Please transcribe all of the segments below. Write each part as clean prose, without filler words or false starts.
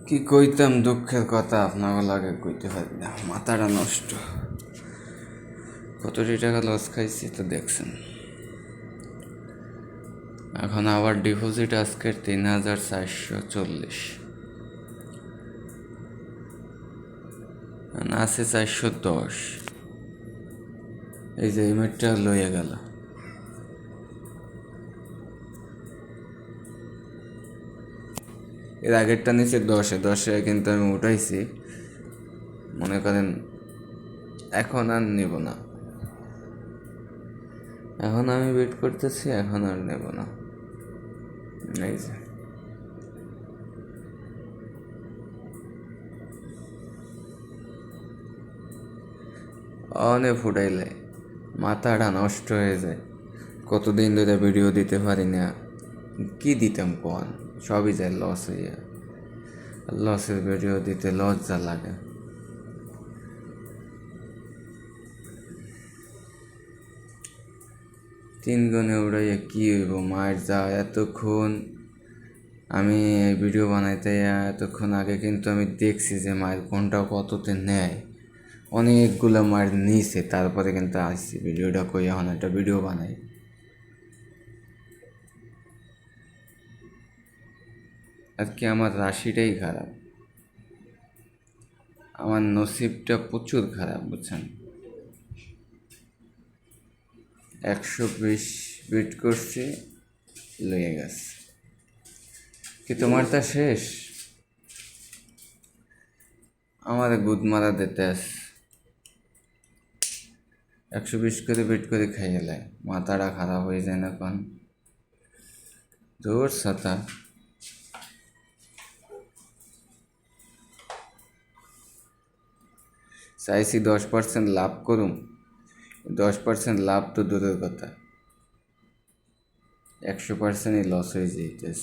কি কইতাম দুঃখের কথা আপনাকে লাগে কইতে পারি না, মাথাটা নষ্ট। কতটি টাকা লস খাইছি তো দেখছেন। এখন আবার ডিপোজিট আজকের ৩,৪৪০, আছে ৪১০। এই যে ইমেটটা লইয়া গেল। এর আগেরটা নিচে ১০-এ কিন্তু আমি উঠাইছি, মনে করেন। এখন আর নেব না, এখন আমি ওয়েট করতেছি, এখন আর নেব না। এই যে অনেক ফুটাইলে মাথাটা নষ্ট হয়ে যায়। কতদিন ধরে ভিডিও দিতে পারি না, কি দিতাম কোন, সবই যায় লস হইয়া। লসের ভিডিও দিতে লজ্জা লাগে। তিন গুণে উড়াইয়া কি হইব, মায়ের যা এতক্ষণ আমি ভিডিও বানাইতে এতক্ষণ আগে কিন্তু আমি দেখছি যে মায়ের কোনটা কততে নেয়, অনেকগুলো মায়ের নিছে, তারপরে কিন্তু আসছি ভিডিওটা কই এখন একটা ভিডিও বানাই। আর কি আমার রাশিটাই খারাপ, আমার নসিবটা প্রচুর খারাপ, বুঝছেন। ১২০ বিট করছি, লইয়ে গেছে। কি তোমার তা শেষ? আমার গুদ মারা দিতে আস ১২০ করে বিট করে খাইয়ে লাই, মাথাটা খারাপ হয়ে যায় না কোন। জোর সাথা চাইছি 10% লাভ করুম, 10% লাভ তো দূরের কথা, 100%ই লস হয়ে যাইতেস।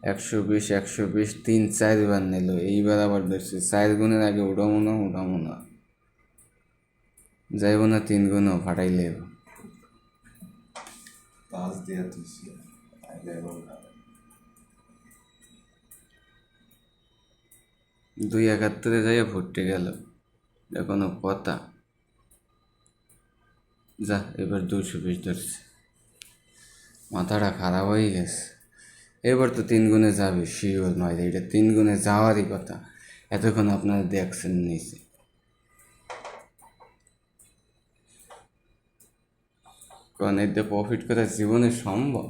১২০ ৩-৪ বার নিল, এইবার আবার ধরছি ৪ গুণের আগে উঠামো না, যাইব না ৩ গুণও ফাটাইলে। ২৭১ যাইয়া ফুটে গেল, কোনো কথা। যা এবার ২২০ ধরছে, মাথাটা খারাপ হয়ে গেছে। এবার তো ৩ গুণে যাবে শিওর নয়, এটা 3 গুণে যাওয়ারই কথা। এতক্ষণ আপনারা দেখছেন নিচে, কারণ এতে প্রফিট করা জীবনে সম্ভব?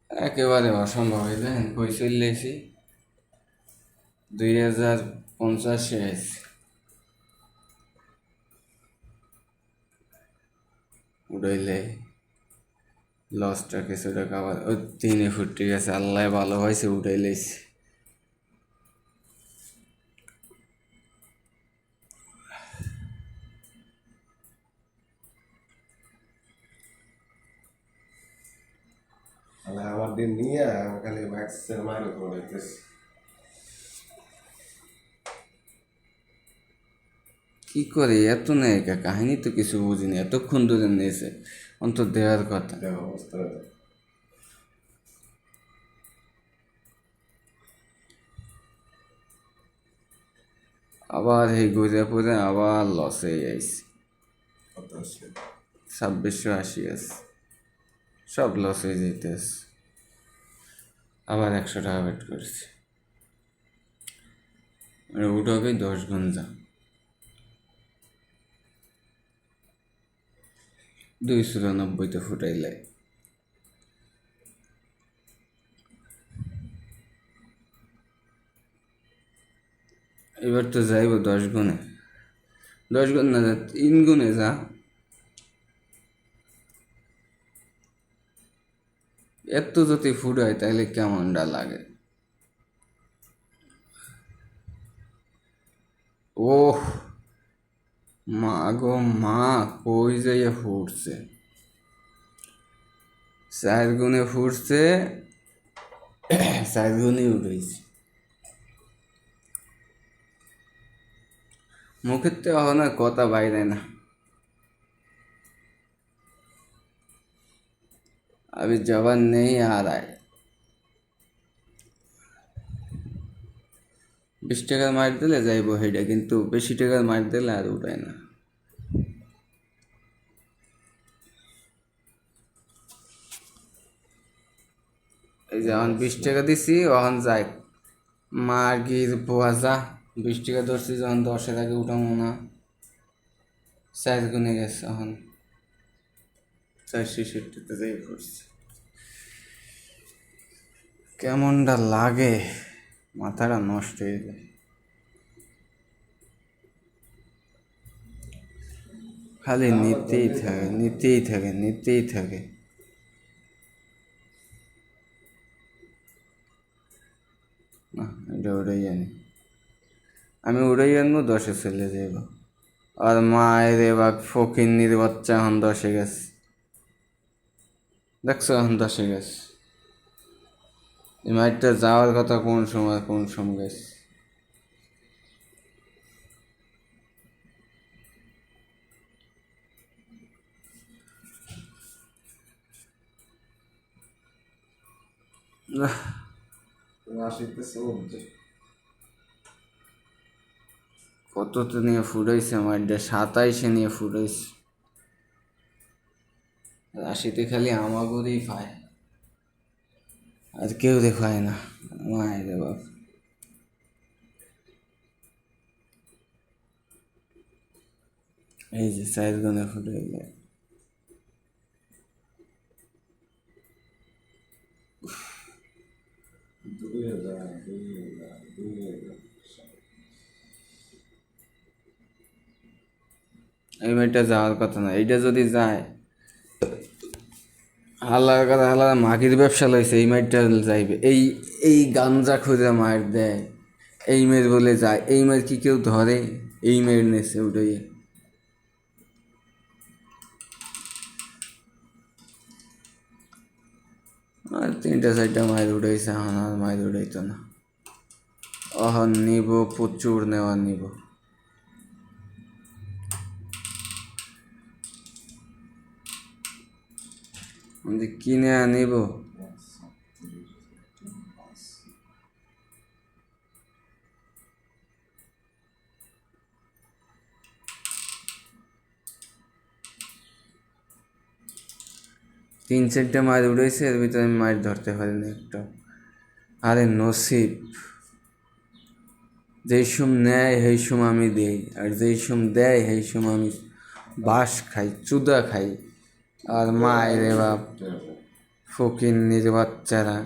একেবারে অসম্ভব। হয়ে যায় কই চলে এসি ২০৫০ আছি, উড়াইলে লসটা কিছুটা কাবার। ওই 3-এ ফুটে গেছে, আল্লাহ ভালো হয়েছে উঠাইলেছি। আমার দিন নিয়ে খালি ম্যাক্সের মাইনে করে দেখতেছি। কি করে এত নেয়, কাহিনী তো কিছু বুঝিনি, এতক্ষণ ধরে নিয়েছে, অন্তত দেওয়ার কথা। অবস্থা আবার এই ঘুরে পরে আবার লসে আইছি। ২৬৮০ আছে, সব লস হয়ে যেতেছে। আবার ১০০ টাকা বেট করেছি, উঠবে 10 গুণ যা, ২৯৪ ফুটাইলে। এবার তো যাইব 10 গুণে, 10 গুণ না, 3 গুণে যা। এত যদি ফুটায় তাহলে কেমনটা লাগে। ওহ মা গো মা, কই যাইয়া ফুটছে, 4 গুণে ফুটছে, 4 গুণই উঠেছে। মুখের তো এখন আর কথা বাইরে না। अभी जवान नहीं आ रहा है। 20 টাকার মার দিলে যাইব হেডে, কিন্তু বেশি টাকার মার দিলে আর উঠায় না। এই যে এখন 20 টাকা দিছি, এখন যাই মার গির পোয়া যা। 20 টাকা ধরছি যখন 10-এর আগে উঠামো না। 4 গুণে গেছে, এখন 460-তে যাই পড়ছি। কেমনটা লাগে, মাথাটা নষ্ট হয়ে যায়। খালি নিতেই থাকে নিতেই থাকে নিতেই থাকে। না, এটা উড়াই জানি, আমি উড়াই আনবো, 10-এ চলে যাইব। আর মায়ের এবার ফকিন্নির বাচ্চা এখন 10-এ গেছে, দেখছো এখন 10-এ গেছে। এই মাইটটা যাওয়ার কথা কোন সময় গেছে। কততে নিয়ে ফুটাইছে মাইটটা, 27-এ নিয়ে ফুটাইছে। রাশিতে খালি আমাগরেই পায়, আর কেউ দেখায় না। মায়ের বাপ, এই যে 4 গুণে ফুটাই যায়। এই মেয়েটা যাওয়ার কথা না, এইটা যদি যায় হালার কথা, হালার মাগির ব্যবসা লইছে, এই মেয়েটা যাইবে। এই এই গাঞ্জা খুঁজে মার দেয়, এই মেয়ের বলে যায়। এই মেয়ের কি কেউ ধরে? এই মেয়ের নেছে উঠে। আর 3-4টা মায়ের উঠাইছে, এখন আর মায়ের উঠাইতো না। অহন নিব, প্রচুর নেওয়া নিব। কিনে আনিব। তিন চারটে মাছ উঠেছে, এর ভিতরে আমি মাছ ধরতে পারিনি একটা। আরে নসিব, যেই সুম নেয় সেই সুম আমি দিই, আর যেই সুম দেয় সেই সুম আমি বাঁশ খাই, চুদা খাই। আর মায়ের বাপ ফকিন্নির বাচ্চারা।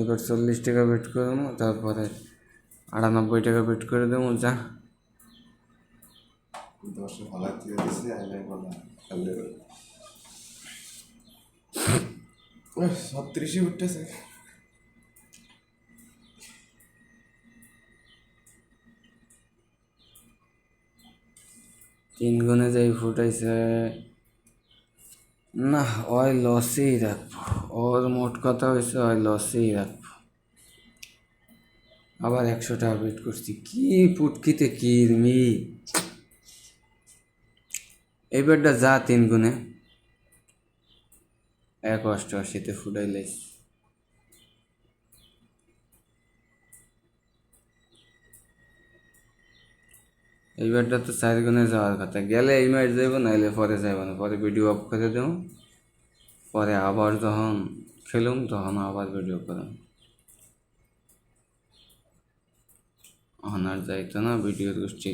এবার 40 টাকা বেট করে দেবো, তারপরে 98 টাকা বেট করে দেবো। যা 10-এ ভালো থেকে দিছে, আইলে বলা খালি 36-এ উঠতেছে। 3 গুণে যাই ফুটাইছে না, ওই লসেই রাখবো। ওর মোট কথা হয়েছে ওই লসেই রাখবো। আবার 100 টাকা বেট করছি, কি পুটকিতে কিরমি। এইবারটা যা 3 গুণে 188-তে ফুটাই লাইস। এইবারটা তো 4 গুণে যাওয়ার কথা, গেলে এই ম্যাচ যাইব, নাইলে পরে যাইব না। পরে ভিডিও অফ করে দেব, পরে আবার যখন খেলুম তখন আবার ভিডিও করুন। এখন আর যাইতো না, ভিডিও গোষ্ঠী